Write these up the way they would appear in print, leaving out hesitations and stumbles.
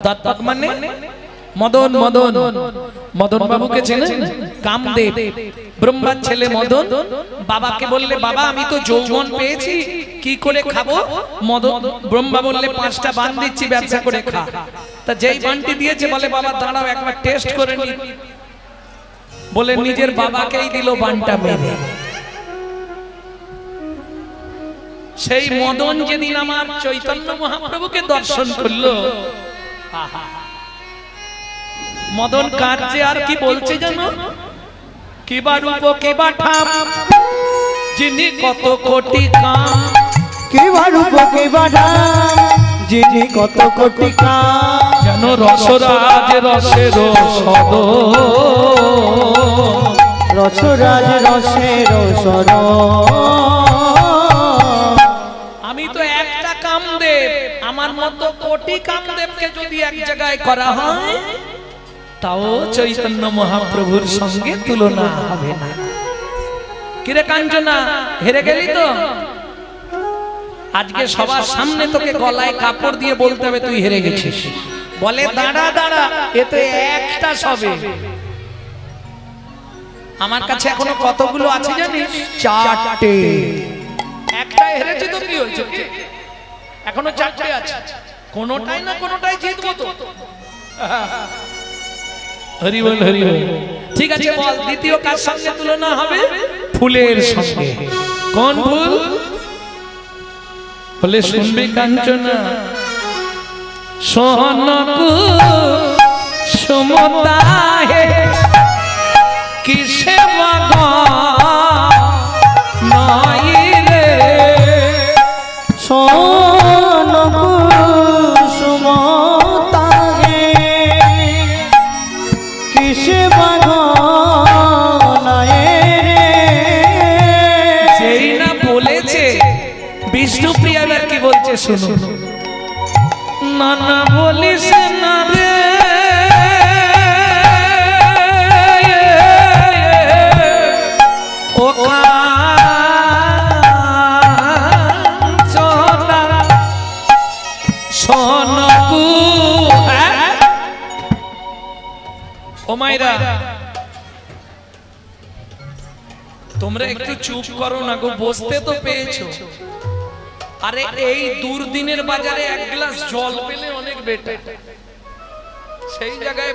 दत्तक माने मदन मदन मदन बाबू के চেনেন কামদেব ব্রহ্মার ছেলে মদন বাবাকে বললে বাবা আমি তো যৌবন পেয়েছি কি করে খাবো মদন ব্রহ্মা বললে পাঁচটা বান দিচ্ছি ব্যবসা করে খা তা যেই বানটি দিয়েছে বলে বাবা দাঁড়াও একবার টেস্ট করে নি বলে নিজের বাবাকেই দিল বানটা মেরে সেই মদন যেদিন আমার চৈতন্য মহাপ্রভুকে দর্শন করলো মদন কাঁদছে আর কি বলছে জানো কিবা রূপ কিবা ঠাম যিনি কত কোটি কাম কিবা রূপ কিবা ঠাম যিনি কত কোটি কাম যেন রসরাজ রসের সদ রসরাজ রসের সর আমি তো একটা কামদেব আমার মতো কোটি কামদেবকে যদি এক জায়গায় করা হয় তাও চৈতন্য মহাপ্রভুর সঙ্গে তুলনা হবে না কিরে কাঞ্চনা হেরে গেলি তো আজকে সবার সামনে তোকে গলায় কাপড় দিয়ে বলতে হবে তুই হেরে গেছিস বলে দাঁড়া দাঁড়া এতে একটা সবে আমার কাছে এখনো কতগুলো আছে জানিস চারটে একটা হেরেছি তো কি হয়েছে এখনো চারটে আছে কোনোটাই না কোনোটাই জিতবো তো হরি বল হরি বল ঠিক আছে বল দ্বিতীয় কার সঙ্গে তুলনা হবে ফুলের সঙ্গে কোন ফুল বলে শুনবি কাঞ্চনা সোহনকু সুমতা হে কিসে মগ নয় রে সোহনকু সুমতা হে কিসে মগ নয় রে যেই না বলেছে বিষ্ণুপ্রিয়া এবার কি বলছে শুনো না না বলিস না রে ও কাঞ্চনা সোনকু ও মাইরা তোমরা একটু চুপ করো না গো বসতে তো পেয়েছো আরে এই দুর্দিনের বাজারে এক গ্লাস জল পেলে অনেক বেটার সেই জায়গায়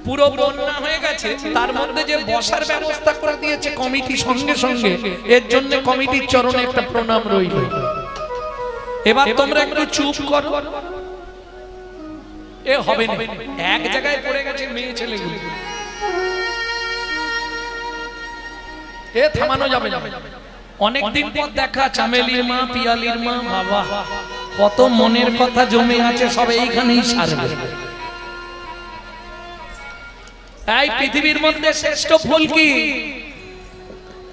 পুরো বন্যা হয়ে গেছে তার মধ্যে যে বসার ব্যবস্থা করে দিয়েছে কমিটি সঙ্গে সঙ্গে এর জন্য কমিটির চরণে একটা প্রণাম রইল এবার তোমরা একটু চুপ করো এ হবে না এক জায়গায় পড়ে গেছে মেয়ে ছেলেগুলো এ থামানো যাবে না অনেকদিন পর দেখা চামেলির মা পিয়ালির মা বাবা কত মনের কথা জমে আছে সব এইখানেই সারবে এই পৃথিবীর মধ্যে শ্রেষ্ঠ ফুল কি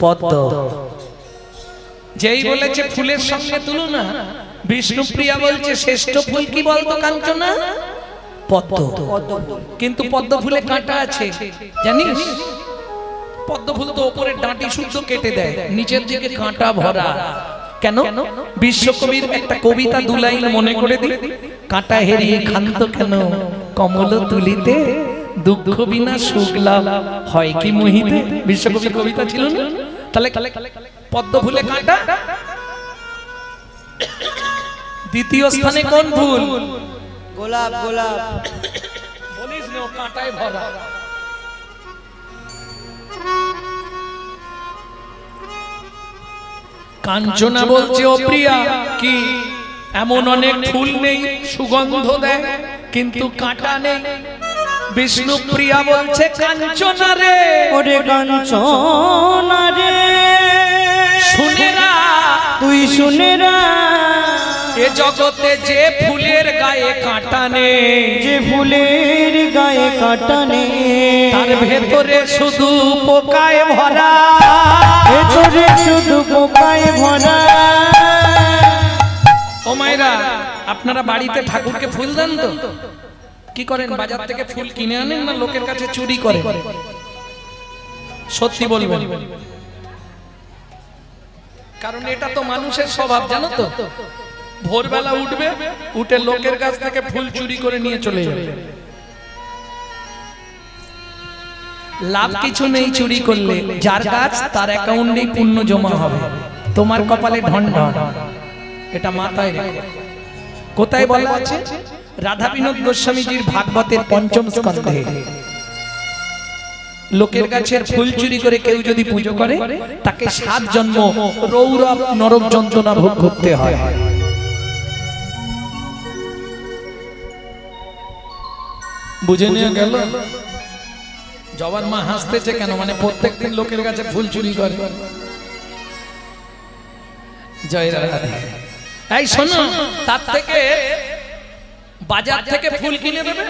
পদ্ম যেই বলেছে ফুলের সঙ্গে তুলনা বিষ্ণুপ্রিয়া বলছে শ্রেষ্ঠ ফুল কি বলতো কাঞ্চনা পদ্ম কিন্তু পদ্ম ফুলে কাঁটা আছে জানিস পদ্ম ফুল তো উপরে ডাঁটি শুদ্ধ কেটে দেয় নিচের দিকে কাঁটা ভরা কেন বিশ্বকবির একটা কবিতা দু লাইন মনে করে দিই কাঁটা হেরিয়ে ক্ষান্ত কেন কমল তুলিতে দুঃখ বিনা সুখ লাভ হয় কি মোহিতে বিশ্বকবির কবিতা ছিল না তাহলে পদ্ম ফুলে কাঁটা দ্বিতীয় স্থানে কোন ফুল গোলাপ গোলাপ বলিস না ও কাঁটায় ভরা কাঞ্চনা বলছে ও প্রিয়া কি এমন অনেক ফুল নেই সুগন্ধ দেয় কিন্তু কাঁটা নেই বিষ্ণুপ্রিয়া বলছে কাঞ্চনা রে ওরে কাঞ্চনা রে শুনেরা তুই শুনেরা এ জগতে যে ফুলের গায়ে কাঁটা নেই যে ফুলের গায়ে কাঁটা নেই তার ভেতরে শুধু পোকায় ভরা ভেতরে শুধু পোকায় ভরা ও মায়েরা আপনারা বাড়িতে ঠাকুরকে ফুল দেন তো কি করেন বাজার থেকে ফুল কিনে আনেন না লোকের কাছে চুরি করেন সত্যি বলবেন কারণ এটা তো মানুষের স্বভাব জানো তো ভোরবেলা উঠবে, উঠে লোকের কাছ থেকে ফুল চুরি করে নিয়ে চলে যাবে। লাভ কিছু নেই চুরি করলে, যার গাছ তার অ্যাকাউন্টেই পুণ্য জমা হবে, তোমার কপালে ঢন ঢন। এটা মাথায় রেখো। কোথায় বলা আছে? রাধা বিনোদ গোস্বামীজির ভাগবতের পঞ্চম স্কন্ধে, লোকের গাছের ফুল চুরি করে কেউ যদি পুজো করে তাকে 7 জন্ম রৌরব নরক যন্ত্রণা ভোগ করতে হয়। বুঝে নিয়ে গেল? জবার মা হাসতেছে কেন? মানে প্রত্যেকদিন লোকের কাছে ফুল চুরি করে। জয় রাধা। এই শোনো, তার থেকে বাজার থেকে ফুল কিনে দেবে,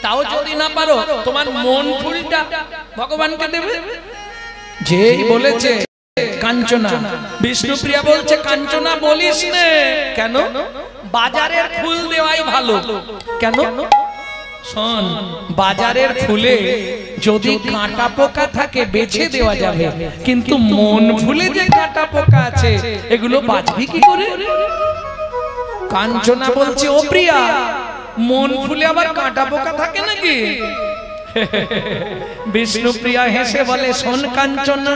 তাও যদি না পারো তোমার মন ফুলটা ভগবানকে দেবে। যেই বলেছে কাঞ্চনা, বিষ্ণুপ্রিয়া বলছে কাঞ্চনা বলিস না। কেন? বাজারের ফুল দেওয়াই ভালো। কেন? শোন, বাজারের ফুলে যদি কাঁটা পোকা থাকে বেছে দেওয়া যাবে, কিন্তু মন ফুলে যে কাঁটা পোকা আছে এগুলো বাঁচবি কি করে? কাঞ্চনা বলছে ও প্রিয়া, মন ফুলে আবার কাঁটা পোকা থাকে নাকি? বিষ্ণুপ্রিয়া হেসে বলে, শোন কাঞ্চনা,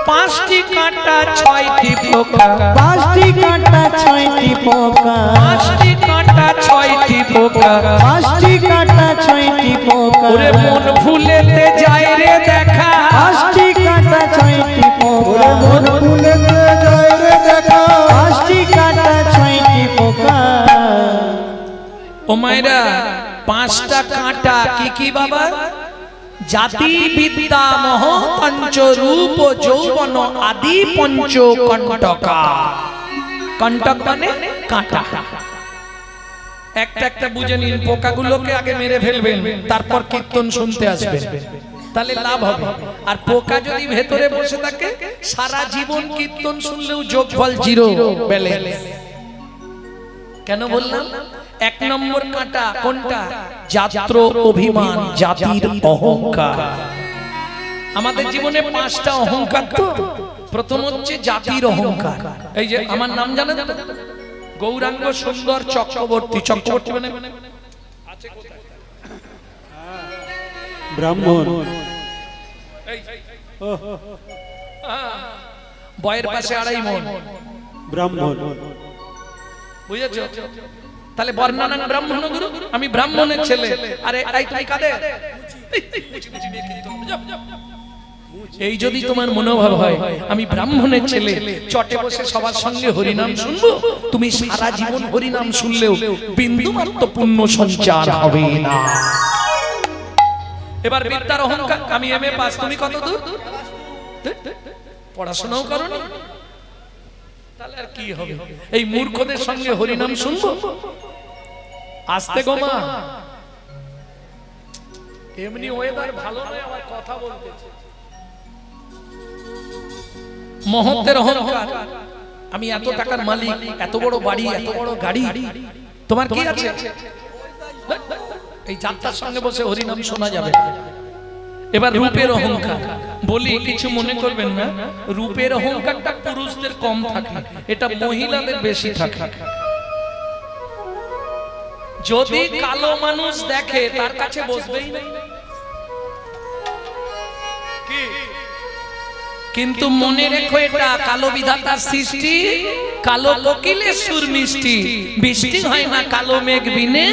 5টি কাঁটা 6টি পোকা, 5টি কাঁটা 6টি পোকা, 5টি কাঁটা 6টি পোকা, 5টি কাঁটা 6টি পোকা। ওরে মন ফুলেতে যায় রে দেখা, 5টি কাঁটা 6টি পোকা, মন ফুলেতে যায় রে দেখা, 5টি কাঁটা 6টি পোকা। ও মায়েরা, 5টা কাঁটা কি কি বাবা? জাতি বিদ্যা মোহ পঞ্চ রূপ যৌবন আদি পঞ্চ কণ্টকা। কণ্টক মানে কাঁটা। একটা একটা বুঝে নিন, পোকাগুলোকে আগে মেরে ফেলবেন, তারপর কীর্তন শুনতে আসবেন, তাহলে লাভ হবে। আর পোকা যদি ভেতরে বসে থাকে, সারা জীবন কীর্তন শুনলেও যোগফল 0 ব্যালেন্স। কেন বললাম? 1 নম্বর কাঁটা কোনটা? জাত্র অভিমান, জাতির অহংকার। আমাদের জীবনে 5টা অহংকার তো। প্রথম হচ্ছে জাতির অহংকার। এই যে আমার নাম জানেন তো? গৌরাঙ্গ সুন্দর চক্রবর্তী। চক্রবর্তী মানে আছে কোথায়? ব্রাহ্মণ। বয়ের পাশে 2.5 মণ ব্রাহ্মণ। বুঝেছো? তাহলে বর্ণানাং ব্রাহ্মণ গুরু, আমি ব্রাহ্মণের ছেলে। আরে এই তুমি কাদের? এই যদি তোমার মনোভাব হয় আমি ব্রাহ্মণের ছেলে, চটে বসে সবার সঙ্গে হরিনাম শুনবো, তুমি সারা জীবন হরিনাম শুনলেও বিন্দুমাত্র পুণ্য সঞ্চার হবে না। এবার বিদ্যার অহংকার, আমি এমএ পাস, তুমি কত দূর? পড়াশোনাও করোনি, তাহলে আর কি হবে? এই মূর্খদের সঙ্গে হরিনাম শুনবো? আস্তে গো মা, এমনি ওয়েদার ভালো নয়, আমার কথা বলতেছে। মহত্বের অহংকার, আমি এত টাকার মালিক, এত বড় বাড়ি, এত বড় গাড়ি, তোমার কি আছে? এই যাত্রার সঙ্গে বসে হরিনাম শোনা যাবে। এবার রূপের অহংকার, বলি কিছু মনে করবেন না, রূপের অহংকারটা পুরুষদের কম থাকে, এটা মহিলাদের বেশি থাকে। যদি কালো মানুষ দেখে তার কাছে বসবেই না, কিন্তু মনে রেখো এটা কালো বিধাতার সৃষ্টি, কালো কোকিলের সুর মিষ্টি, বৃষ্টি হয় না কালো মেঘ বিনে,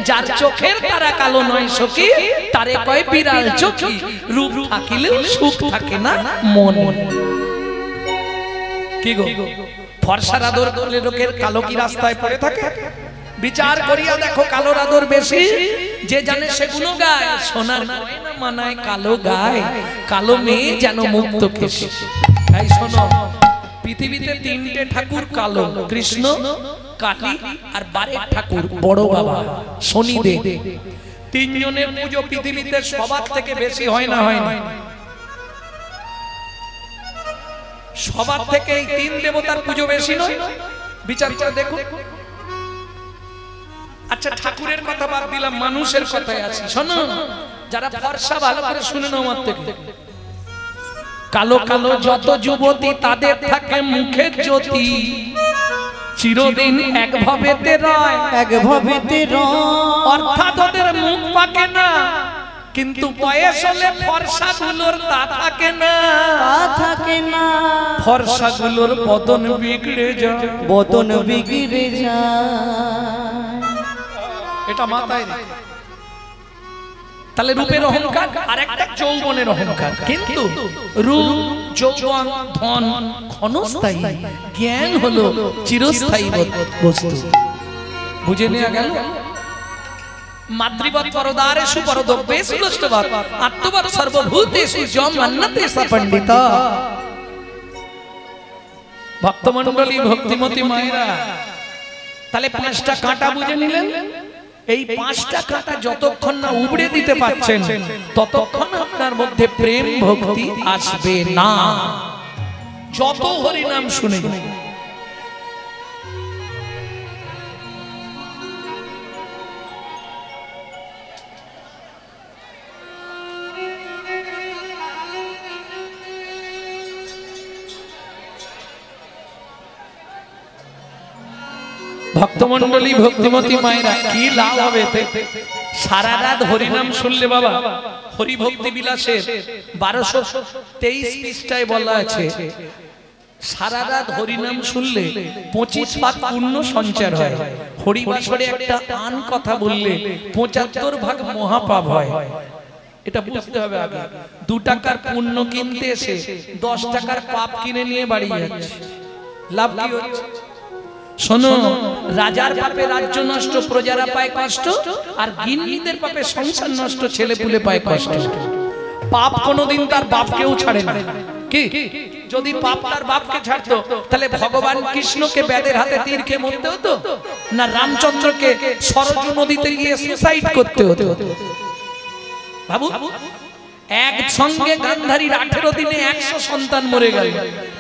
যার চোখের তারা কালো নয় সখী, তারে কয় বিড়াল চোখী, রূপ থাকিলেও সুখ থাকে না মন। কি গো, ফর্সার আদর করলে লোকের কালো কি রাস্তায় পড়ে থাকে? বিচার করিয়া দেখো কালোর আদর বেশি, যে জানে সেগুলো গায়, সোনার গয়না মানায় কালো গায়, কালো মেয়ে যেন মুক্ত কেশে। তাই শোনো, পৃথিবীতে 3টে ঠাকুর কালো, কৃষ্ণ, কালী আর 12 ঠাকুর বড় বাবা শনিদেব। 3 জনের পুজো পৃথিবীতে সবার থেকে বেশি হয় না? হয় না? সবার থেকে এই 3 দেবতার পুজো বেশি নয়? বিচার করে দেখুন। আচ্ছা, ঠাকুরের কথা বাদ দিলাম, মানুষের কথায় আছি। শোনো, যারা ফর্সা ভালো করে শুনে নাও আমার থেকে। কালো কালো যত যুবতী তাদের থাকে মুখের জ্যোতি, চিরদিন একভাবেতে রয়, একভাবেতে রয়, অর্থাৎ ওদের মুখ পাকে না, কিন্তু বয়স হলে ফর্সাগুলোর তা থাকে না, তা থাকে না, ফর্সাগুলোর বদন বিগড়ে যায়, বদন বিগড়ে যায়। এটা মাথায় রেখে। তাহলে রূপের অহংকার আর একটা যৌবনের অহংকার, কিন্তু রূপ যৌবন ধন ক্ষণস্থায়ী, জ্ঞান হলো চিরস্থায়ী বস্তু। বুঝে নেওয়া গেল? মাতৃবৎ পরদারেষু পরদব্যেষু লষ্টবৎ আত্মবৎ সর্বভূতেষু যম মন্যতে স পণ্ডিতা। ভক্তমণ্ডলী, ভক্তিমতী মায়েরা, তাহলে 5টা কাঁটা বুঝে নিলেন। এই 5টা কাঁটা যতক্ষণ না উবড়ে দিতে পারছেন ততক্ষণ আপনার মধ্যে প্রেম ভক্তি আসবে না, যত হরি নাম শুনে। ভক্তমণ্ডলী, ভক্তিমতী মায়েরা, কি লাভ হবে? সারা রাত হরিনাম শুনলে বাবা, হরি ভক্তি বিলাসের 1223 পৃষ্ঠায় বলা আছে, সারা রাত হরিনাম শুনলে 25 পাপ পুণ্য সঞ্চার হয়। হরিবাসরে একটা আন কথা বললে 75 ভাগ মহাপাপ হয়। এটা বুঝতে হবে আগে। 2 টাকার পুণ্য কিনতে এসে 10 টাকার পাপ কিনে নিয়ে বাড়ি যাচ্ছে, লাভ কি হচ্ছে? শোনো, রাজার পাপে রাজ্য নষ্ট, প্রজারা পায় কষ্ট, আর গিন্নিদের পাপে সংসার নষ্ট, ছেলে পুলে পায় কষ্ট। পাপ কোনোদিন তার বাপকেও ছাড়ে না। কি যদি পাপ তার বাপকে ছাড়তো, তাহলে ভগবান কৃষ্ণকে বেদের হাতে তীর খেয়ে মরতে হতো না রামচন্দ্রকে সরজু নদীতে গিয়ে সুসাইড করতে হতো? বাবু, এক সঙ্গে গান্ধারীর 18 দিনে 100 সন্তান মরে গেল,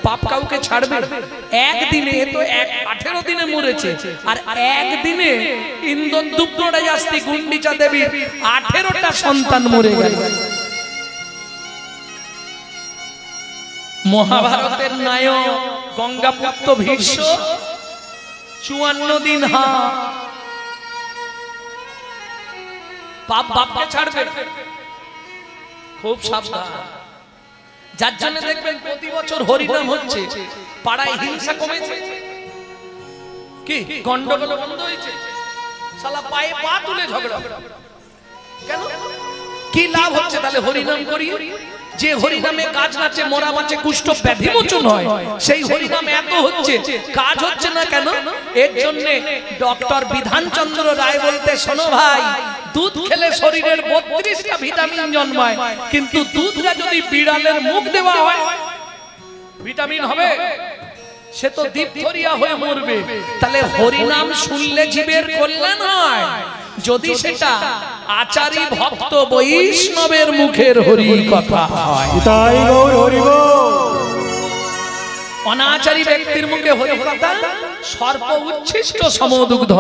পাপ কাউকে ছাড়বে? একদিনে, তো 18 দিনে মরেছে, আর একদিনে ইন্দ্রদুম্ন রাজাস্তি গুন্ডিচা দেবীর 18টা সন্তান মরে গেল। মহাভারতের নায়ক গঙ্গাপুত্র ভীষ্ম 54 দিন পাপ বাপকে ছাড়বে? খুব সাবধান। যার জন্য দেখবেন প্রতি বছর হরিনাম হচ্ছে, পাড়ায় হিংসা কমেছে, কি গন্ডগোল বন্ধ হয়েছে, শালা পায়ে পা তুলে ঝগড়া। কেন? কি লাভ হচ্ছে তাহলে হরিনাম করি? যে হরিনামে কাজ নাচে, মরা মাছে, কুষ্ঠ ব্যাধি মোচন হয়, সেই হরিনাম এত হচ্ছে, কাজ হচ্ছে না কেন? এর জন্য ডক্টর বিধানচন্দ্র রায় বলতে, শোনো ভাই, দুধ খেলে শরীরের 32টা ভিটামিন জন্মায়, কিন্তু দুধটা যদি বিড়ালের মুখ দেওয়া হয় ভিটামিন হবে? সে তো ডিপথোরিয়া হয়ে মরবে। তাহলে হরিনাম শুনলে জীবের কল্যাণ হয় যদি সেটা আচারী ভক্ত বৈষ্ণবের মুখের হরি কথা হয়। তাই গৌর হরি বল। অনাচারী ব্যক্তির মুখে হরি কথা সর্প উচ্ছিষ্ট সমদুগ্ধ,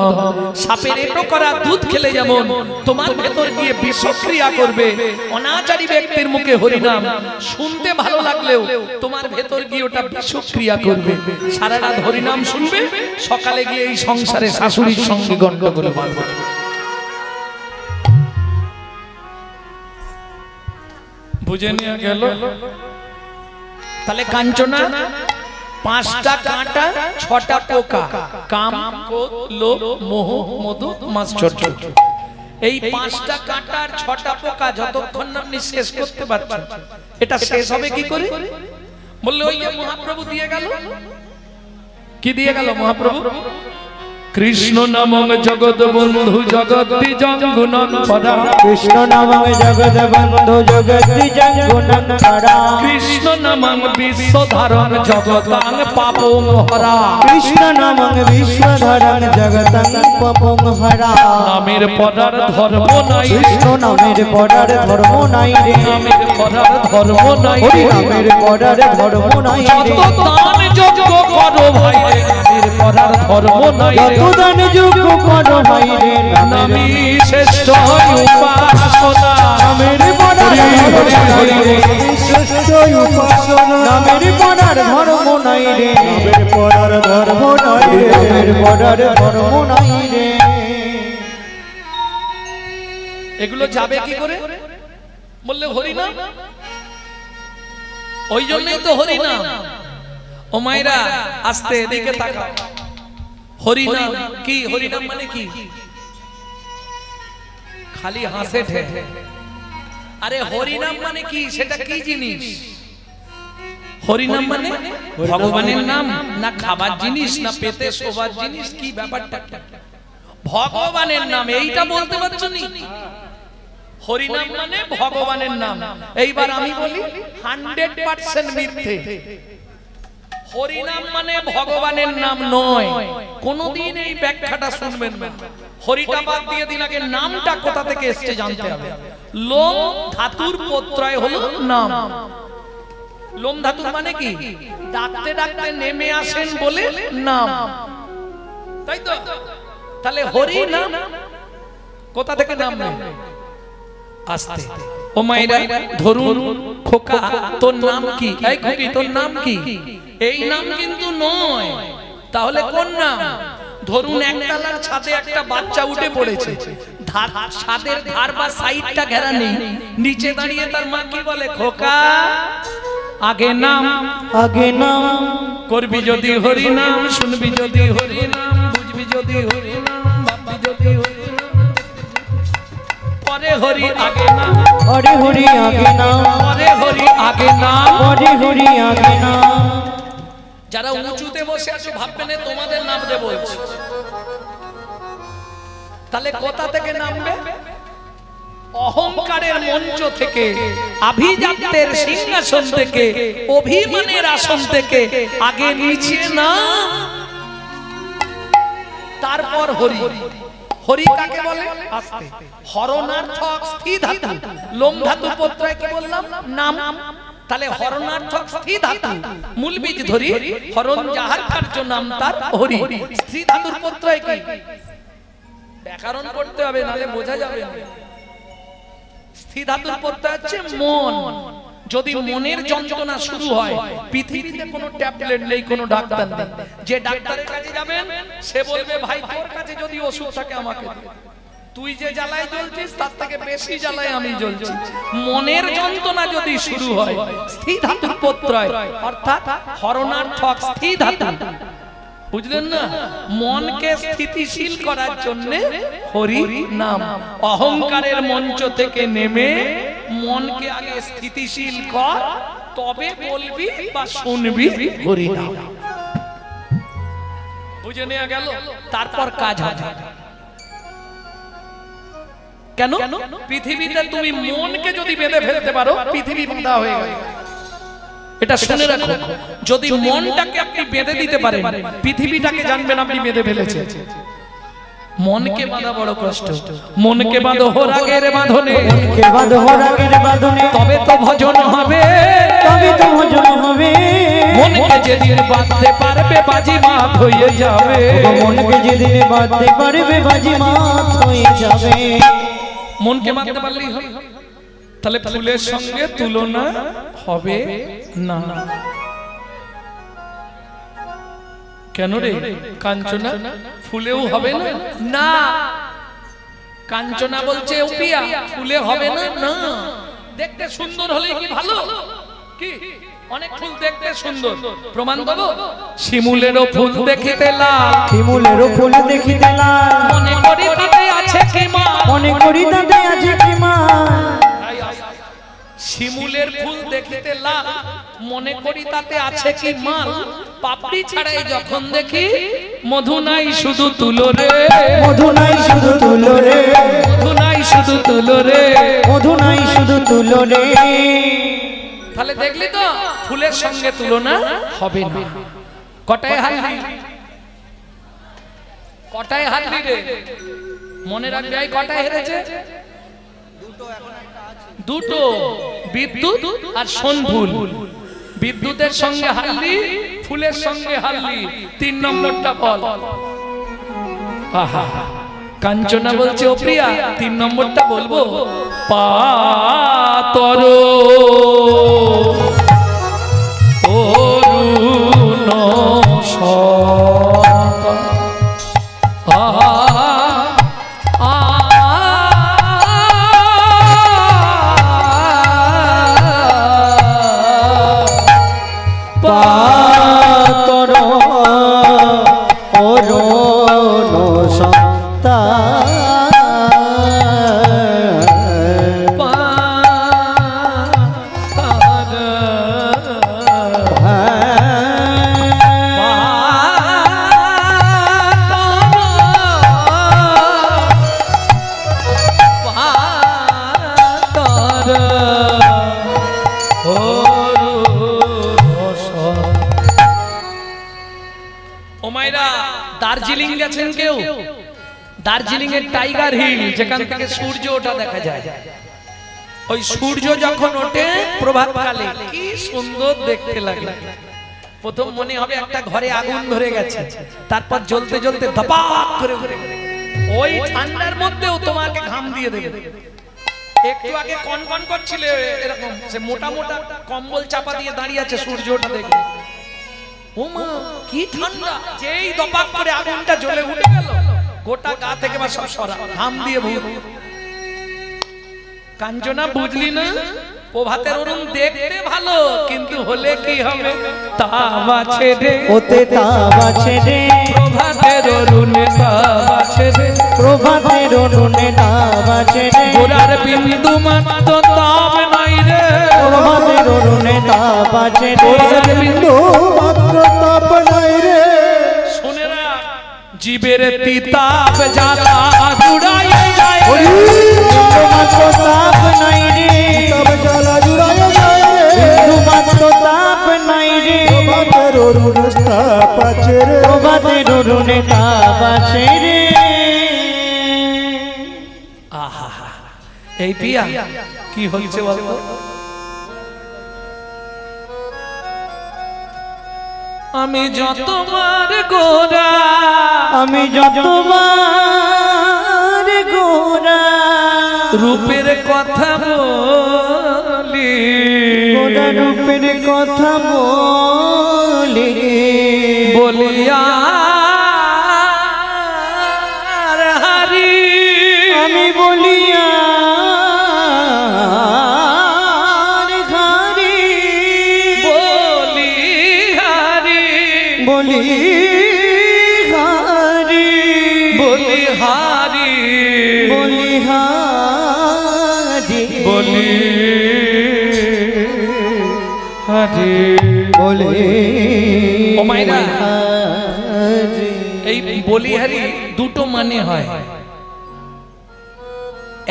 সাপের এটো করা দুধ খেলে যেমন তোমার ভেতর গিয়ে বিষক্রিয়া করবে, অনাচারী ব্যক্তির মুখে হরিনাম শুনতে ভালো লাগলেও তোমার ভেতর গিয়ে ওটা বিষক্রিয়া করবে। সারা রাত হরিনাম শুনবে, সকালে গিয়ে এই সংসারে শাশুড়ির সঙ্গে গন্ডগোল বাঁধবে। বুঝে নিয়ে গেল? তাহলে কাঞ্চনা 5টা কাঁটা 6টা পোকা, কাম, ক্রোধ, লোভ, মোহ, মদ, মাৎসর্য। এই 5টা কাঁটা আর 6টা পোকা যতক্ষণ না আপনি শেষ করতে পারছেন, এটা শেষ হবে কি করে? বললে ওই মহাপ্রভু দিয়ে গেল। কি দিয়ে গেল মহাপ্রভু? কৃষ্ণ নামং জগৎ বন্ধু জগতি জঙ্গুনং পরা, কৃষ্ণ নামং জগৎ বন্ধু জগতি জঙ্গুনং পরা, কৃষ্ণ নামং বিশ্বধারণ জগতাং পাপং হরা, কৃষ্ণ নামং বিশ্বধারণ জগতাং পাপং হরা। নামের পরার ধর্ম নাই, কৃষ্ণ নামের পরার ধর্ম নাই রে, নামের পরার ধর্ম নাই, হরি নামের পরার ধর্ম নাই রে। যত দান যজ্ঞ করো ভাই, নামের পরার ধর্ম নাই রে, যত দান যজ্ঞ করো ভাই রে, নামই শ্রেষ্ঠ উপাসনা, নামের পরার ধর্ম নাই রে, শ্রেষ্ঠ উপাসনা, নামের পরার ধর্ম নাই রে, নামের পরার পড়ার ধর্ম নাই রে, প্রেমের পড়ার ধর্ম নাই রে। এগুলো যাবে কি করে? বললে হরিনাম, ওই জন্যই তো হরিনাম। ও মায়েরা আস্তে এদিকে তাকাও। হরিনাম কি? হরিনাম মানে কি? খালি হাসে ঠে। আরে হরিনাম মানে কি? সেটা কি জিনিস? হরিনাম মানে ভগবানের নাম, না খাবার জিনিস, না পেতে শোবার জিনিস? কি ব্যাপারটা? ভগবানের নাম, এইটা বলতে পারছো নি? হরিনাম মানে ভগবানের নাম। এইবার আমি বলি 100% মিথ্যে। হরিনাম মানে ভগবানের নাম নয়। কোনদিন এই ব্যাখ্যাটা শুনবেন না। হরিটা বাদ দিয়ে দিন, আগে নামটা কোথা থেকে এসেছে জানতে হবে। লোম ধাতুর প্রত্যয় হলো নাম। লোম ধাতুর মানে কি? ডাকতে ডাকতে নেমে আসেন বলে নাম, তাই তো? তাহলে হরি নাম কোথা থেকে নাম নেই? আস্তে। ও মাইরা ধরুন, খোকা তোর নাম কি? এই খোকি তোর নাম কি? এই নাম কিন্তু নয়। তাহলে কোন নাম? ধরুন একতলার ছাদে একটা বাচ্চা উঠে পড়েছে, ছাদের ধার বা সাইডটা ঘেরা নেই, নিচে দাঁড়িয়ে তার মা কি বলে? খোকা আগে নাম, আগে নাম করবি যদি হরি নাম, শুনবি যদি হরি নাম, বুঝবি যদি হরি নাম, ভাববি যদি হরি নাম, পরে হরি আগে নাম, হরি হরি আগে নাম, পরে হরি আগে নাম, হরি হরি আগে নাম। যারা উঁচুতে বসে আছো ভাববে না তোমাদের নামতে বলছি। তাহলে কোথা থেকে নামবে? অহংকারের মঞ্চ থেকে, আভিজাত্যের সিংহাসন থেকে, অভিমানের আসন থেকে আগে নিচে নাম, তারপর হরি। হরি কাকে বলে? আস্তে। হরণার্থক স্থি ধাতু, লোম ধাতু প্রত্যয় কি বললাম? নাম। তাহলে হরণার্থক স্থি ধাতু, মূল বীজ ধরি, হরণ যাহার কার্য নাম তার হরি। স্থি ধাতুর প্রত্যয় কি? ব্যাকরণ করতে হবে, নালে বোঝা যাবে না। স্থি ধাতুর প্রত্যয় হচ্ছে মন। যদি মনের যন্ত্রণা শুরু হয়, পৃথিবীতে কোনো ট্যাবলেট নেই, কোনো ডাক্তার নেই। যে ডাক্তারের কাছে যাবেন সে বলবে ভাই তোর কাছে যদি ওষুধ থাকে আমাকে দে। তুই যে জ্বালায় জ্বলছিস তার থেকে বেশি জ্বালায় আমি জ্বলছি। মনের যন্ত্রণা যদি শুরু হয়, স্থি ধাতুর প্রত্যয় অর্থাৎ হরণার্থক স্থি ধাতু, বুঝলেন না? মনকে স্থিতিশীল করার জন্য হরি নাম। অহংকারের মঞ্চ থেকে নেমে মনকে আগে স্থিতিশীল কর, তবে বলবি বা শুনবি হরি নাম। বুঝে নেওয়া গেল? তারপর কাজ হবে। কেন? পৃথিবীতে তুমি মনকে যদি বেঁধে ফেলতে পারো, পৃথিবী বাঁধা হয়ে গেল। এটা শুনে রাখো, যদি মনটাকে আপনি বেঁধে দিতে পারেন, পৃথিবীটাকে জানবেন আপনি বেঁধে ফেলেছেন। মনকে বাঁধা বড় কষ্ট। মনকে বাঁধো রাগের বাঁধনে, মনকে বাঁধো রাগের বাঁধনে, তবে তো ভজন হবে, তবে তো ভজন হবে। মনকে যেদিন বাঁধতে পারবে বাজিমাত হয়ে যাবে, মনকে যেদিন বাঁধতে পারবে বাজিমাত হয়ে যাবে। মনকে বাঁধতে পারলেই হবে। তাহলে ফুলের সঙ্গে তুলনা হবে না। কেন রে? কাঞ্চনা ফুলেও হবে না? না, কাঞ্চনা বলছে উপিয়া ফুলে হবে না। না, দেখতে সুন্দর হলে কি ভালো? কি অনেক ফুল দেখতে সুন্দর, প্রমাণ দেবো। শিমুলেরও ফুল দেখিতে লাল, শিমুলেরও ফুল দেখিতে লাল, মনে করি তাতে আছে কি মা, মনে করি তাতে আছে কি মা। শিমুলের ফুল দেখিতে লাল, মনে করি তাতে আছে কি মাল, পাপড়ি ছাড়াই যখন দেখি মধু নাই শুধু তুলো রে, মধু নাই শুধু তুলো রে, মধু নাই শুধু তুলো রে, মধু নাই শুধু তুলো রে। তাহলে দেখলি তো ফুলের সঙ্গে তুলনা হবে না। কটায় হারলি? কটায় হারলি রে? মনে রাখবে কটায় হেরেছে? দুটো, বিদ্যুৎ আর সোনফুল। বিদ্যুতের সঙ্গে হারলি, ফুলের সঙ্গে হারলি। 3 নম্বরটা বল। আহা, কাঞ্চনা বলছে ও প্রিয়া 3 নম্বরটা বলবো। পাতর অরুণ দার্জিলিং গেছেন কেউ? দার্জিলিং এর টাইগার হিল, যেখান থেকে সূর্য ওঠা দেখা যায়। ওই সূর্য যখন ওঠে প্রভাতকালে কি সুন্দর দেখতে লাগে। প্রথম মনে হবে একটা ঘরে আগুন ধরে গেছে, তারপর জ্বলতে জ্বলতে ধপাক করে উঠে, ওই ঠান্ডার মধ্যেও তোমাকে ঘাম দিয়ে দেবে। একটু আগে কনকন করছিলে এরকম, সে মোটা মোটা কম্বল চাপা দিয়ে দাঁড়িয়ে আছে, সূর্য ওঠা দেখবে, ও মা কি ঠান্ডা। যেই ধপাক করে আগুনটা জ্বলে উঠে গেল, গোটা গা থেকে বা সব সরা ঘাম দিয়ে ভরে। কাঞ্চনা বুঝলি না? প্রভাতের অরুণ দেখতে ভালো, কিন্তু হলে কি হবে? তাবা ছেড়ে ওতে তাবা ছেড়ে, প্রভাতের অরুণে তাবা ছেড়ে, প্রভাতের অরুণে তাবা ছেড়ে, গোরার বিন্দু মাত্র তাপ নাই রে। প্রভাতের অরুণে তাবা ছেড়ে, গোরার বিন্দু মাত্র তাপ নাই রে। শুনে না, জীবের তিতাপ জ্বালা জুড়ায় যায়, মাত্র তাপ নাই রে, তাপ জ্বালা জুড়ায় যায় রে, মাত্র তাপ নাই রে। প্রভাতের অরুণে তাপ আছে রে, প্রভাতের অরুণে তাপ আছে রে। আহা, এই পিয়া কি হচ্ছে বলতো? আমি যতবার গোরা, আমি যতবার গোরা রূপের কথা বলি, গোরা রূপের কথা বলি, বলিয়া হারি, আমি বলিয়া হারি, বলি হারি, বলি হারি, বলি হারি, বলি হারি, বলি হারি, বলি ও মাইরা, হারি। এই বলিহারি দুটো মানে হয়।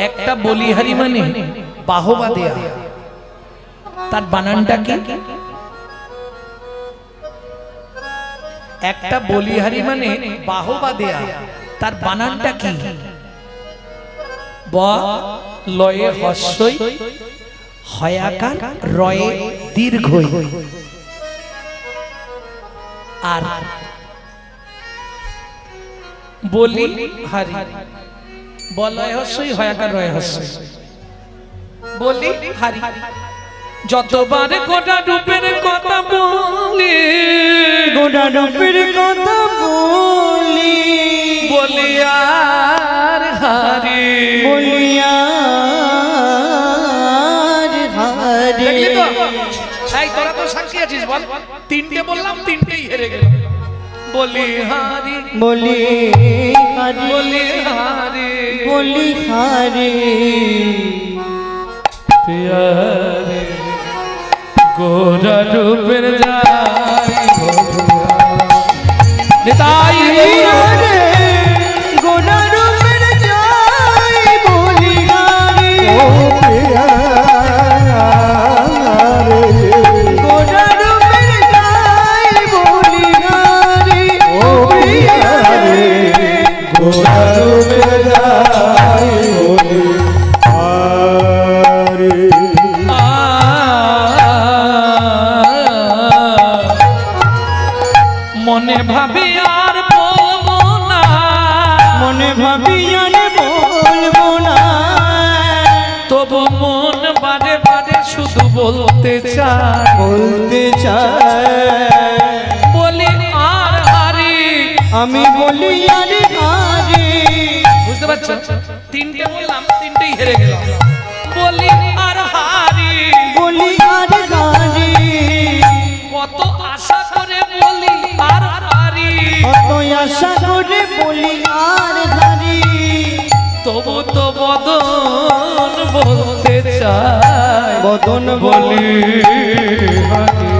একটা বলিহারি মানে বাহবা দেয়া, তার বানানটা কি? একটা বলিহারি মানে বাহবা দেয়া, তার বানানটা কি? ব লয়ে হস্যই, হয়াকার রয়ে দীর্ঘই। আর বলি হারি, বলয় হস্যই, হয়াকার রয়ে হস্যই, বলি হারি। যতবার গোটা রূপের কথা বলি, গোটা রূপের কথা বলি, বলিয়ার হারি, বলিয়ার হারি। দেখলি তো? এই তোরা তো সাক্ষী আছিস, বল। তিনটে বললাম, তিনটেই হেরে গেলাম। বলি হারি, বলি হারি, বলি হারি, বলি হারি। প্যারে গোরা রূপের যাই নিতাই রে, গোটা রূপের যাই বলি হারি, গোটা রূপের যাই বলি হারি, ও প্রিয়া রে, গোটা রূপের যাই বলি হারি। মনে ভাবি আর বলবো না, মনে ভাবি আর বলবো না, তবু মন বারে বারে শুধু বলতে চায়, বলতে চাই, বলি আর হারি। আমি বলি আর হারি। বুঝতে পারছো? তিনটে বললাম, তিনটেই হেরে গেলাম। বলি আর হারি, বলি আর হারি, কত আশা করে বলি আর হারি, কত আশা করে বলি আর হারি, তবু তো বদন বলতে চাই, বদন বলি হারি।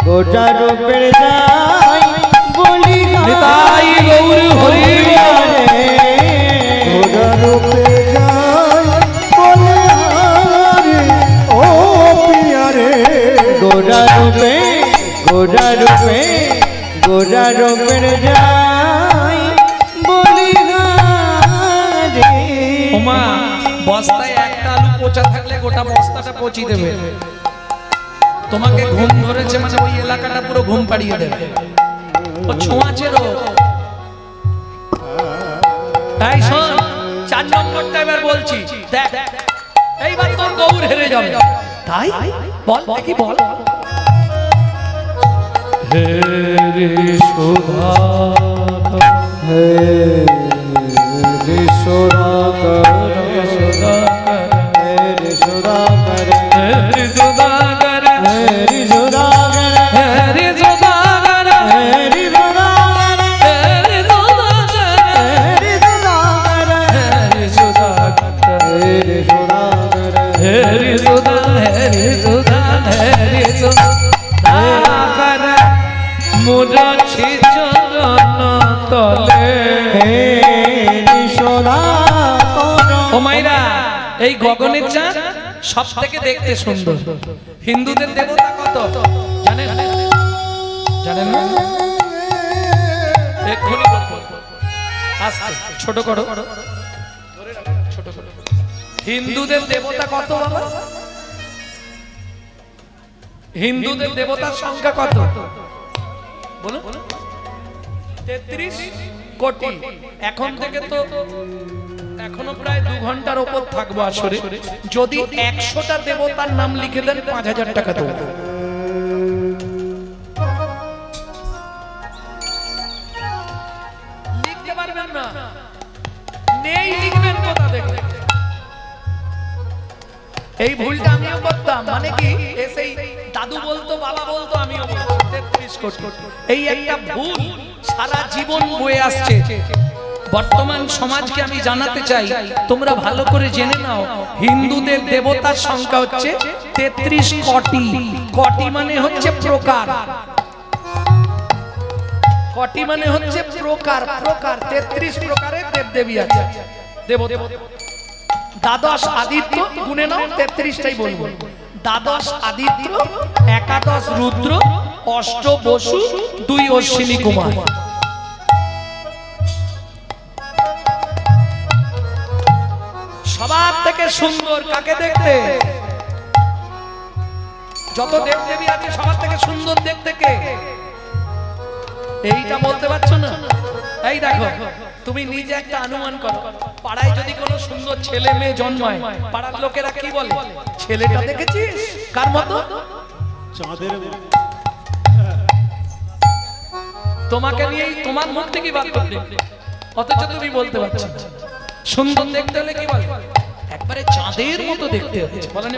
গোটা রূপের যাই বলি নিতাই গৌর হরি রে, গোটা রূপের যাই বলি হারি, ও প্রিয়া রে, গোটা রূপে, গোটা রূপে, গোটা রূপের যাই ওমা বস্তায় একটা আলু পচা থাকলে গোটা বস্তাটা পচি দেবে। তোমাকে ঘুম ধরেছে মানে ওই এলাকাটা পুরো ঘুম পাড়িয়ে দেবে। ও ছোঁয়াচে রোগ। তাই শোন 4 নম্বরটা এবার বলছি, দেখ এইবার তোর গৌর হেরে যাবে। তাই বল দেখি বল। হে রে সুধা হে রে সুধাকর হে রে সুধাকর হে রে সুধাকর হে রে সুধাকর হে রে সুধাকর হে রে সুধাকর হে রে সুধাকর হে রে সুধাকর হে রে সুধাকর হে রে সুধাকর মুরাছি চরণ তলে হে রে সুধাকর। ও মাইরা এই গগনের চাঁদ সব থেকে দেখতে সুন্দর। হিন্দুদের দেবতা কত জানেন? জানেন না? এক্ষুনি আস্তে ছোট করো, ছোট করো। হিন্দুদের দেবতা কত বাবা? হিন্দুদের দেবতার সংখ্যা কত বলো? 33 কোটি। এখন থেকে তো এখনো প্রায় 2 ঘন্টার উপর থাকবো আসরে। যদি 100টা দেবতার নাম লিখে দেন 5000 টাকা দেবো। লিখতে পারবেন না, নেই লিখবেন কোথা থেকে? এই ভুলটা আমিও করতাম। মানে কি সেই দাদু বলতো বাবা বলতো আমিও বলতাম 33 কোটি। এই একটা ভুল সারা জীবন বয়ে আসছে। বর্তমান সমাজকে আমি জানাতে চাই, তোমরা ভালো করে জেনে নাও হিন্দুদের দেবতার সংখ্যা হচ্ছে 33 কোটি। কোটি মানে হচ্ছে প্রকার, কোটি মানে হচ্ছে প্রকার। প্রকার 33 প্রকারের দেবদেবী আছে, দেবতা। দ্বাদশ আদিত্য গুনে নাও, 33টাই বলবো। দ্বাদশ আদিত্য, একাদশ রুদ্র, অষ্ট বসু, 2 অশ্বিনী কুমার। সবার থেকে সুন্দর কাকে দেখতে? যত দেবদেবী আছে সবার থেকে সুন্দর দেখতে কে? এইটা বলতে পারছো না? এই দেখো, তুমি নিজে একটা অনুমান করো। পাড়ায় যদি কোনো সুন্দর ছেলে মেয়ে জন্মায়, পাড়ার লোকেরা কি বলে? ছেলেটা দেখেছিস কার মতো? চাঁদের মতো। তোমাকে নিয়েই তোমার মুখ থেকে বাদ করবে, অথচ তুমি বলতে পারছো না। সুন্দর দেখতে হলে কি বলে? একবারে চাঁদের মতো দেখতে হচ্ছে, বলেন?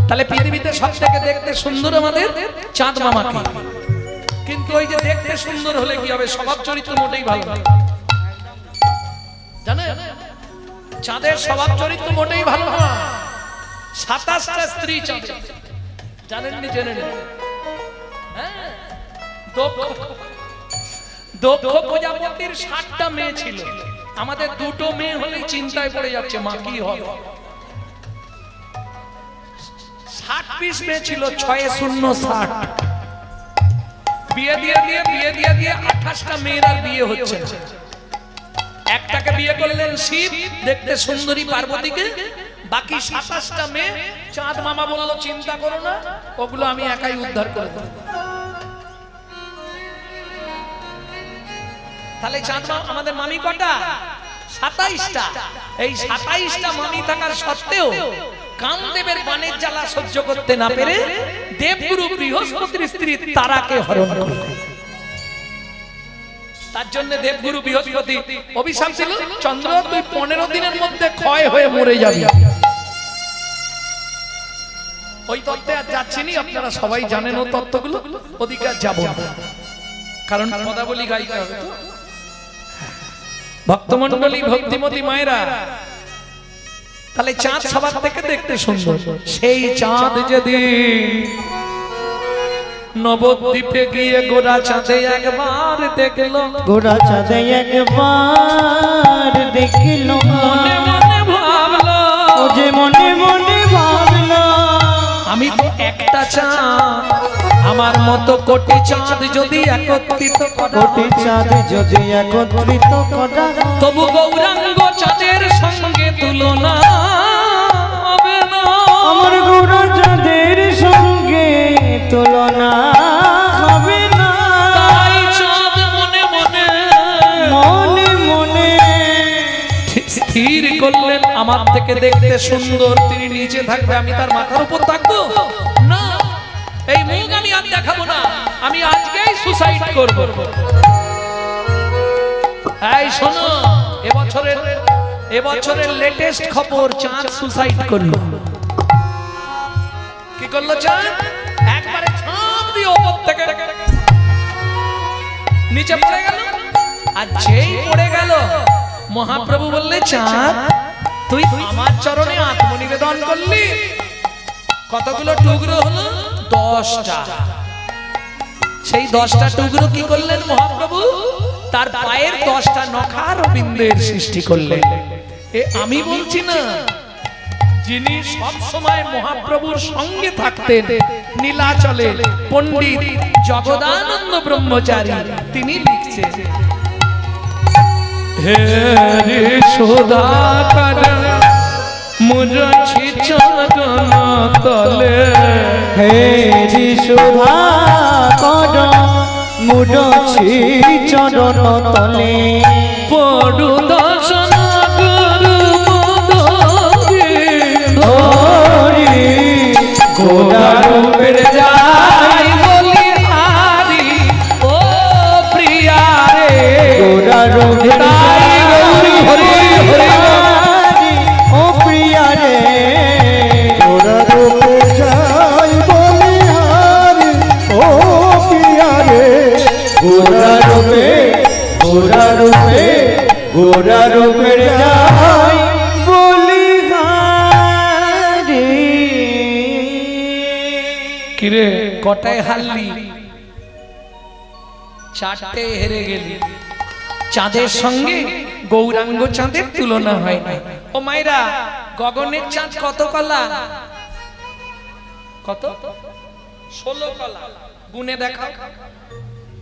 তাহলে পৃথিবীতে সব থেকে দেখতে সুন্দর আমাদের চাঁদ মামাকে। কিন্তু ওই যে দেখতে সুন্দর হলে কি হবে? স্বভাব চরিত্র মোটেই ভালো না, জানেন? চাঁদের স্বভাব চরিত্র মোটেই ভালো না। 27টা স্ত্রী চাঁদের, জানেননি? জেনে নেন। দক্ষ প্রজাপতির 60টা মেয়ে ছিল। আমাদের 2টো মেয়ে হলেই চিন্তায় পড়ে যাচ্ছে মা কি হবে। 60 পিস মেয়ে ছিল, 6×0=60। বিয়ে দিয়ে 28টা মেয়ের আর বিয়ে হচ্ছে না। একটাকে বিয়ে করলেন শিব, দেখতে সুন্দরী পার্বতীকে। বাকি 27টা মেয়ে চাঁদ মামা বলল চিন্তা করো না, ওগুলো আমি একাই উদ্ধার করে দেব। তাহলে চাঁদ মামা আমাদের মামি কটা? 27টা। এই 27টা মামি থাকার সত্ত্বেও কামদেবের বানের জ্বালা সহ্য করতে না পেরে দেবগুরু বৃহস্পতির স্ত্রী তারাকে হরণ করলেন। তার জন্য দেবগুরু বৃহস্পতি অভিশাপ দিল, চন্দ্র তুই 15 দিনের মধ্যে ক্ষয় হয়ে মরে যাবি। ওই তত্ত্বে আর যাচ্ছি না, আপনারা সবাই জানেন ও তত্ত্বগুলো, ওদিকে আর যাব না, কারণ পদাবলী গাইতে হবে। ভক্তমণ্ডলী, ভক্তিমতী মায়েরা, তাহলে চাঁদ সবার থেকে দেখতে সুন্দর। সেই চাঁদ যেদিন নবদ্বীপে গিয়ে গোরা চাঁদে একবার দেখলো, গোরা চাঁদে একবার দেখলো, মনে মনে ভাবলো, ও যে মনে মনে ভাবলো, আমি তো একটা চাঁদ, আমার মতো কোটি চাঁদ যদি একত্রিত করা, কোটি চাঁদ যদি একত্রিত করা, তবু গৌরাঙ্গ চাঁদের সঙ্গে স্থির করলেন আমার থেকে দেখতে সুন্দর, তিনি নিচে থাকবে, আমি তার মাথার উপর থাকবো না। এই মুখ আমি আর দেখাবো না, আমি আজকেই সুসাইড করব। এই শোনো, এবছরের লেটেস্ট খবর, চাঁদ সুসাইড করলো। কি করলো চাঁদ? একবারে ঝাঁপ দিয়ে ওপর থেকে নিচে পড়ে গেল। আর যেই পড়ে গেল, মহাপ্রভু বললে, চাঁদ তুই আমার চরণে আত্মনিবেদন করলি। কতগুলো টুকরো হলো? 10টা। সেই 10টা টুকরো কি করলেন মহাপ্রভু? তার পায়ের 10টা নখার বিন্দুর সৃষ্টি করলেন। আমি বলছি না, যিনি সব সময় মহাপ্রভুর সঙ্গে থাকতেন নীলাচলে, পণ্ডিত জগদানন্দ ব্রহ্মচারী, তিনি লিখছেন, হে যশোদাকার মুরছি চরণ তলে, হে যশোদাকার মুরছি চরণ তলে, পড়ু দর্শন গুরু ধরি গোরারূপের যাই বলি হারি, ও প্রিয়া রে গোরারূপের তাই গৌরী হরি হরি ও প্রিয়া রে, গোরারূপের যাই বলি হারি, ও প্রিয়া রে, গোরারূপে গোরারূপে গোরারূপের যাই বলি হারি। কিরে কটায় হারলি? 4টে হেরে গেলি। চাঁদের সঙ্গে গৌরাঙ্গ চাঁদের তুলনা হয় না। ও মাইরা, গগনের চাঁদ কত কলা? কত? 16 কলা। গুনে দেখাও।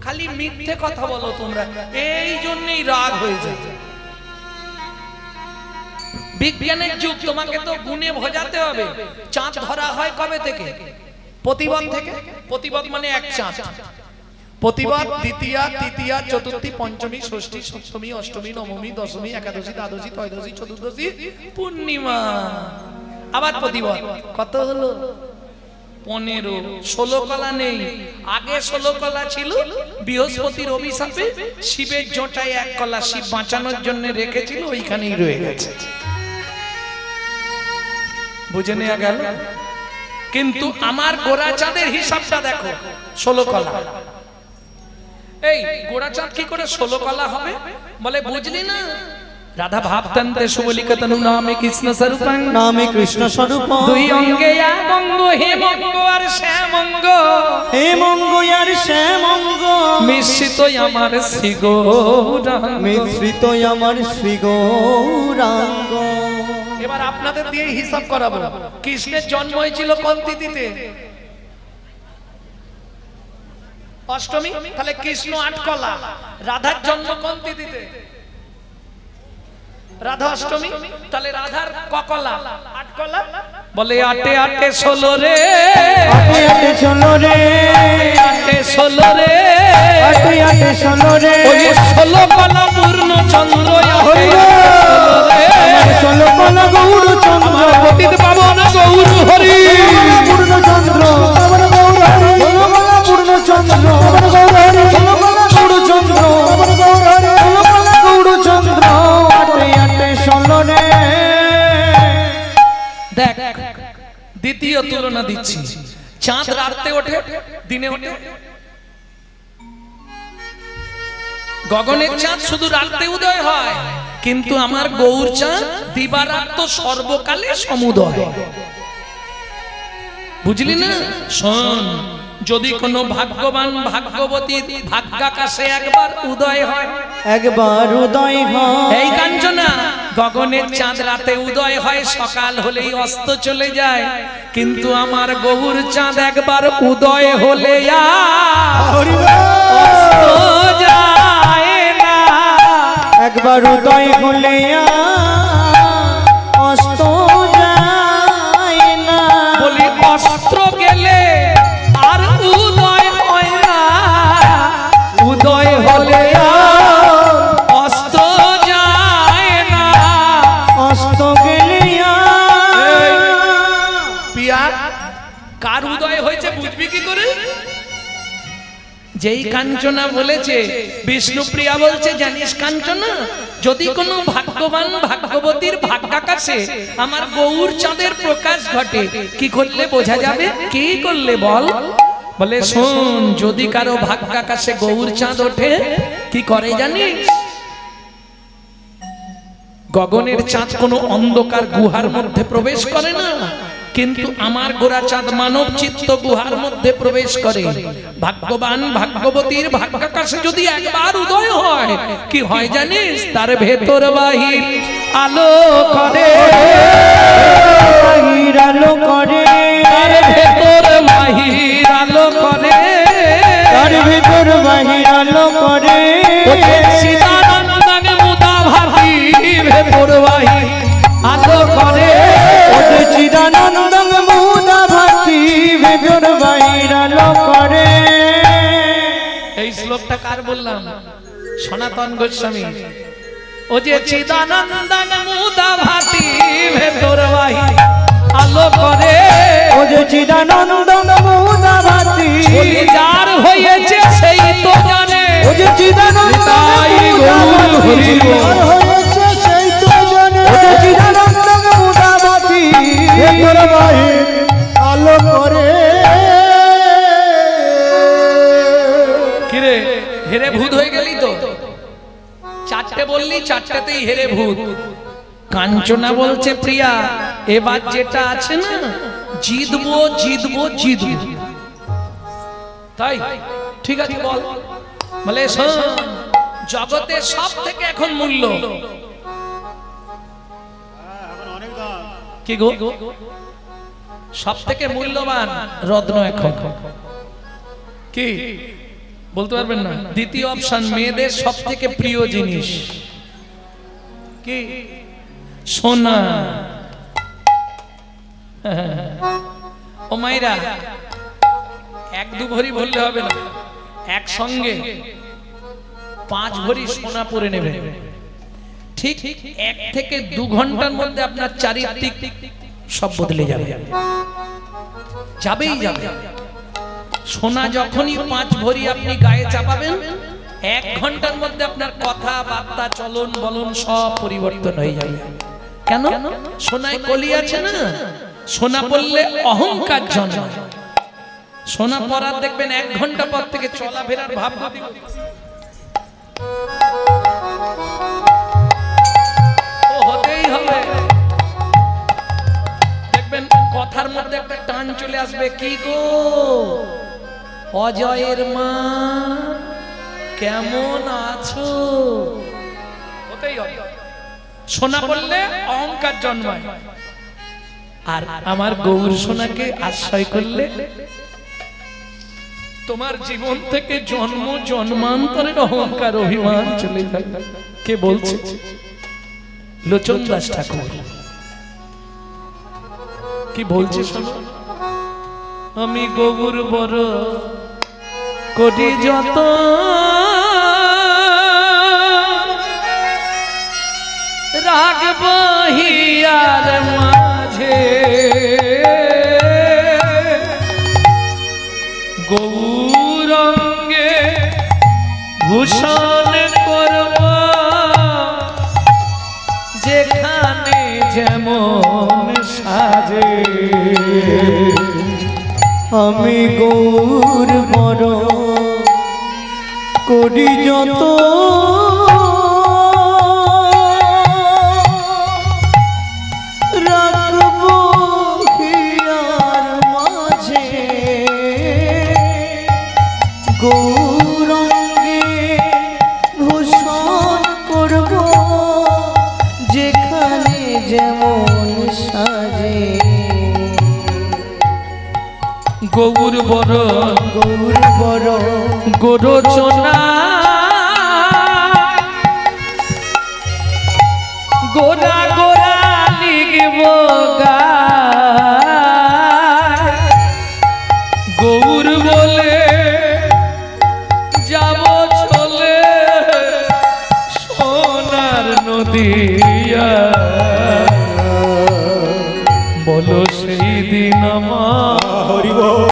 খালি মিথ্যে কথা বলো তোমরা, এই জন্যই রাগ হয়ে যায়। বিজ্ঞানের যুগ, তোমাকে তো গুনে বোঝাতে হবে। চাঁদ ধরা হয় কবে থেকে? প্রতিপদ থেকে। প্রতিপদ মানে এক চাঁদ। প্রতিপদ দ্বিতীয়া, তৃতীয়া, চতুর্থী, পঞ্চমী, ষষ্ঠী, সপ্তমী, অষ্টমী, নবমী, দশমী, একাদশী, দ্বাদশী, ত্রয়োদশী, চতুর্দশী, পূর্ণিমা। আবার প্রতিপদ কত হলো? 15। 16 কলা নেই। আগে 16 কলা ছিল, বৃহস্পতির অভিশাপে শিবের জটায় 1 কলা শিব বাঁচানোর জন্য রেখেছিল, ওইখানেই রয়ে গেছে। বুঝে নেওয়া গেল? কিন্তু আমার গোরা চাঁদের হিসাবটা দেখো, 16 কলা। এই গোরা চাঁদ কি করে 16 কলা হবে? বলে বুঝলি না, রাধা ভাবতন্তে সুবলিকা তনু নামে কৃষ্ণ স্বরূপং, নামে কৃষ্ণ স্বরূপ, দুই অঙ্গে এক অঙ্গ, হেমঙ্গ আর শ্যামঙ্গ, হেমঙ্গ আর শ্যামঙ্গ, মিশ্রিত আমার শ্রী গৌরাঙ্গ, মিশ্রিত আমার শ্রী গৌরাঙ্গ। এবার আপনাদের দিয়ে হিসাব করাবো। কৃষ্ণের জন্ম হয়েছিল কোন তিথিতে? অষ্টমী। তাহলে কৃষ্ণ 8 কলা। রাধার জন্ম কোন তিথিতে? রাধা অষ্টমী। তাহলে রাধার ককলা? 8 কলা। বলে 8 8 16 রে, 8 8 16 রে, 8 16 রে, 8 8 16 রে, ওই 16 কলা পূর্ণ চন্দ্র, 16 কলা গৌর চন্দ্র, পতিত পাবন গৌর হরি, পূর্ণ চন্দ্র, পূর্ণ চন্দ্র, গৌর চন্দ্র, গৌর চন্দ্র, 8 8 16 রে। দেখ, দ্বিতীয় তুলনা দিচ্ছি। চাঁদ রাতে ওঠে, দিনে ওঠে। গগনের চাঁদ শুধু রাতে উদয় হয়, কিন্তু আমার গৌর চাঁদ দিবারাত্র সর্বকালে সমুদয়। বুঝলি না? শোন, যদি কোনো ভাগ্যবান ভাগ্যবতী ভাগ্যাকাশে একবার উদয় হয়, একবার উদয় হয়, এই কাঞ্চনা, গগনের চাঁদ রাতে উদয় হয়, সকাল হলেই অস্ত চলে যায়। কিন্তু আমার গৌর চাঁদ একবার উদয় হলে অস্ত যায় না, একবার উদয় হলে অস্ত যায় না। বলি অস্ত্র গেলে আর উদয় হয় না, উদয় হলে অস্ত যায় না। বুঝবি কি করে? যেই কাঞ্চনা বলেছে, বিষ্ণুপ্রিয়া বলছে জানিস কাঞ্চনা, যদি কোনো ভাগ্যবান ভাগ্যবতীর ভাগ্যাকাশে আমার গৌর চাঁদের প্রকাশ ঘটে, কি করলে বোঝা যাবে? কি করলে বল? বলে শোন, যদি কারো ভাগ্যাকাশে গৌর চাঁদ ওঠে, কি করে জানিস? গগনের চাঁদ কোনো অন্ধকার গুহার মধ্যে প্রবেশ করে না, কিন্তু আমার গোরা চাঁদ মানব চিত্ত গুহার মধ্যে প্রবেশ করে। ভাগ্যবান ভাগ্যবতীর ভাগ্যাকাশে যদি একবার উদয় হয়, কি হয় জানিস? তার ভেতর বাহির আলো করে, বাহির আলো করে, তার ভেতর বাহির আলো করে, তার ভেতর বাহির আলো করে। সীতানন্দনে মুদা ভাতি ভেতর বাহির আলো করে, চিদানন্দ মুদা ভাতি ভেতর বাহির আলো করে। এই শ্লোকটা কার বললাম? সনাতন গোস্বামী। ও যে চিদানন্দন মুদা ভাতি ভেতর বাহির আলো করে, ও যে চিদানন্দ মুদা ভাতি যার হয়েছে সেই তো জানে, ও যে চিদানন্দ হয়েছে সেই তো জানে, ও যে চিদানন্দ মুদা ভাতি ভেতর বাহির আলো করে। কিরে হেরে ভূত হয়ে গেলি তো? চারটে বললি, চারটেতেই হেরে ভূত। কাঞ্চনা বলছে প্রিয়া, এবার যেটা আছে না, জিতবো জিতবো জিতবো। তাই ঠিক আছে বল। বলে শোন, জগতে সব থেকে এখন মূল্য কি গো? সব থেকে মূল্যবান রত্ন এখন কি বলতে পারবেন না? দ্বিতীয় অপশন, মেয়েদের সব থেকে প্রিয় জিনিস কি? সোনা। ও মাইরা, এক দু ভরি বললে হবে না, একসঙ্গে 5 ভরি সোনা পরে নেবে। ঠিক 1 থেকে 2 ঘন্টার মধ্যে আপনার চারিত্রিক সব বদলে যাবে, যাবেই যাবে। সোনা যখনই 5 ভরি আপনি গায়ে চাপাবেন, 1 ঘন্টার মধ্যে আপনার কথা বার্তা চলন বলন সব পরিবর্তন হয়ে যাবে। কেন? সোনায় কলি আছে না, সোনা পরলে অহংকার জন্মায়। সোনা পরার দেখবেন 1 ঘন্টা পর থেকে চলাফেরার ভাব হতেই হবে। দেখবেন কথার মধ্যে একটা টান চলে আসবে, কি গো অজয়ের মা কেমন আছো? হতেই হবে। সোনা বললে অহংকার জন্মায়, আর আমার গৌর সোনাকে আশ্রয় করলে তোমার জীবন থেকে জন্ম জন্মান্তরের অহংকার অভিমান চলে যাবে। কে বলছে? লোচন দাস ঠাকুর। কি বলছে শোনো, আমি গৌর বড় কোটি যত রাগব হিয়ার মাঝে, গৌরঙ্গে ভূষণ করব যেখানে যেমন সাজে। আমি গৌর বড় করি যত রাখব হিয়ার মাঝে, গৌরঙ্গে ভূষণ করব যেখানে যেমন সাজে। গৌর বড় গৌর বড় গোরচনা গোরা গোরা লিখব গৌর বলে যাব চলে সোনার নদিয়া। বলো সেই দিন আমার হরি বল